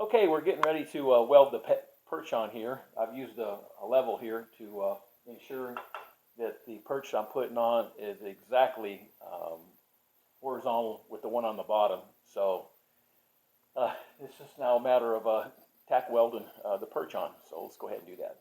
Okay, we're getting ready to weld the perch on here. I've used a level here to ensure that the perch I'm putting on is exactly horizontal with the one on the bottom. So it's just now a matter of tack welding the perch on. So let's go ahead and do that.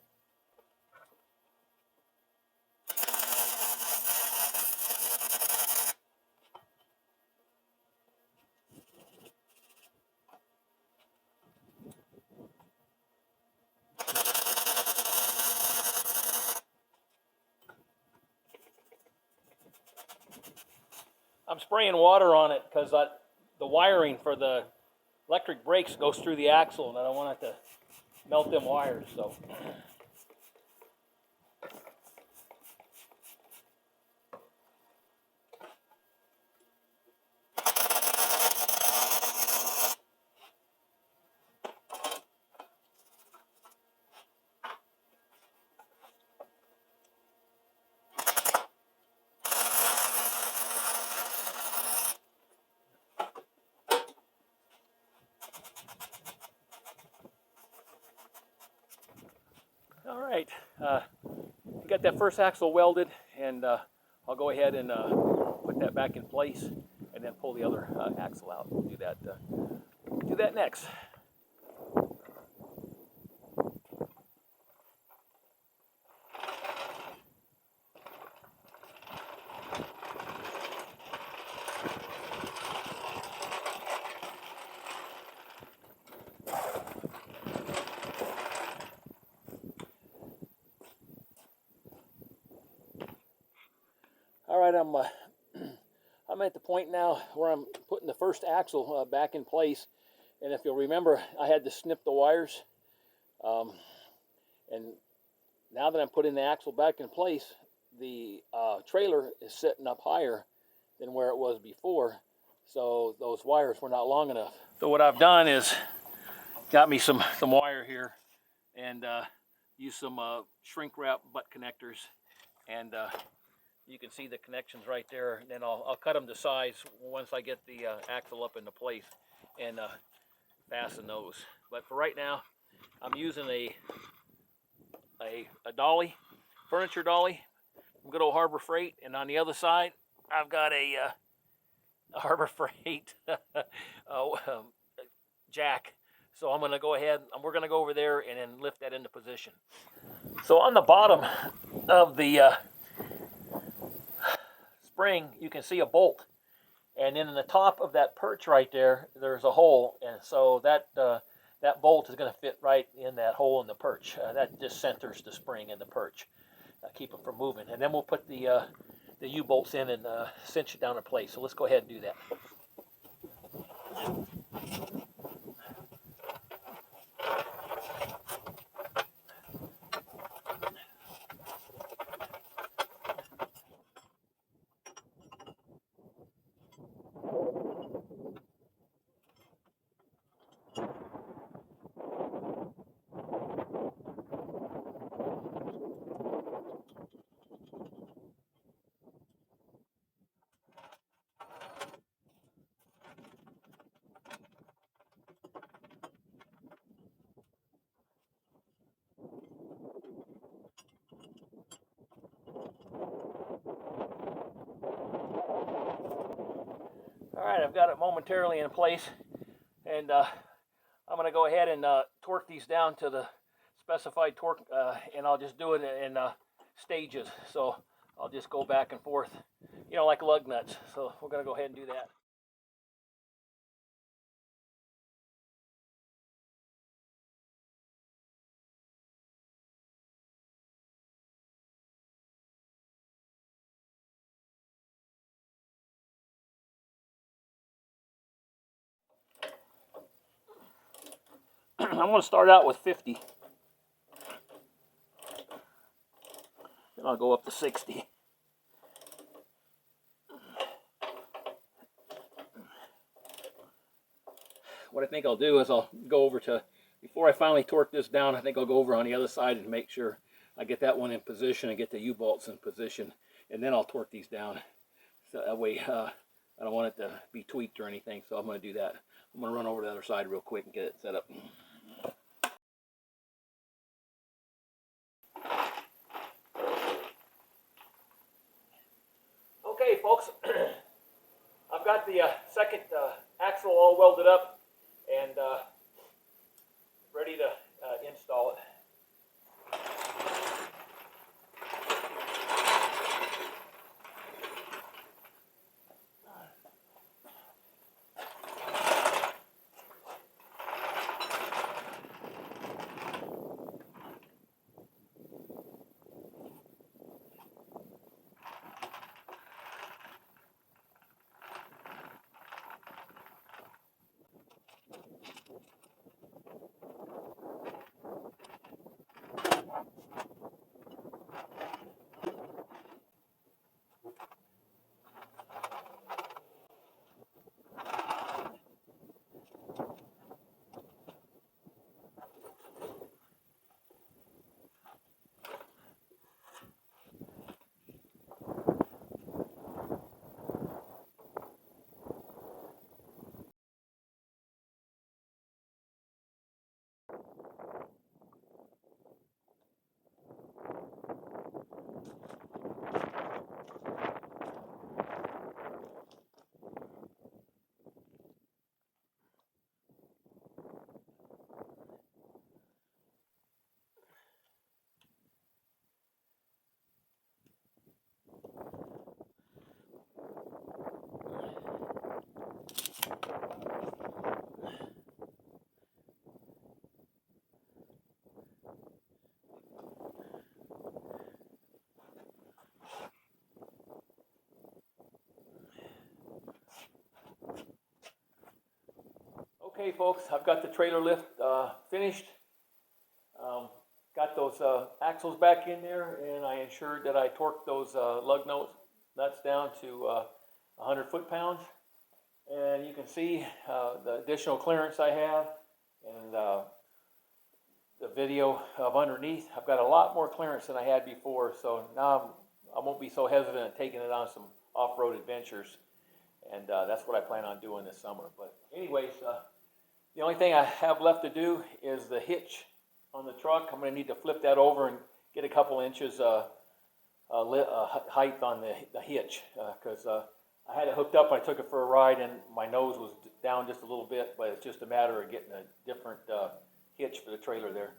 I'm spraying water on it because the wiring for the electric brakes goes through the axle, and I don't want it to melt them wires. So. All right, got that first axle welded, and I'll go ahead and put that back in place, and then pull the other axle out. We'll do that next. All right, I'm at the point now where I'm putting the first axle back in place, and if you'll remember, I had to snip the wires, and now that I'm putting the axle back in place, the trailer is sitting up higher than where it was before, so those wires were not long enough. So what I've done is got me some wire here, and used some shrink wrap butt connectors, and you can see the connections right there, and then I'll cut them to size once I get the axle up into place and fasten those. But for right now, I'm using a dolly, furniture dolly, good old Harbor Freight, and on the other side, I've got a Harbor Freight jack. So I'm going to go ahead, and we're going to go over there and then lift that into position. So on the bottom of the spring, you can see a bolt, and then in the top of that perch right there, there's a hole, and so that bolt is going to fit right in that hole in the perch. That just centers the spring in the perch, keep them from moving. And then we'll put the U-bolts in and cinch it down in place. So let's go ahead and do that. All right, I've got it momentarily in place, and I'm going to go ahead and torque these down to the specified torque, and I'll just do it in stages. So I'll just go back and forth, like lug nuts. So we're going to go ahead and do that. I'm going to start out with 50. Then I'll go up to 60. What I think I'll do is I'll go over to, before I finally torque this down, I think I'll go over on the other side and make sure I get that one in position and get the U-bolts in position, and then I'll torque these down. So that way I don't want it to be tweaked or anything, so I'm going to do that. I'm going to run over to the other side real quick and get it set up. Okay, folks, I've got the second axle all welded up and ready to install it. Okay, folks, I've got the trailer lift finished. Got those axles back in there, and I ensured that I torqued those lug nuts down to 100 foot-pounds. And you can see the additional clearance I have, and the video of underneath. I've got a lot more clearance than I had before, so now I won't be so hesitant at taking it on some off-road adventures. And that's what I plan on doing this summer. But anyways, the only thing I have left to do is the hitch on the truck. I'm going to need to flip that over and get a couple inches height on the hitch, because I had it hooked up. I took it for a ride, and my nose was down just a little bit, but it's just a matter of getting a different hitch for the trailer there.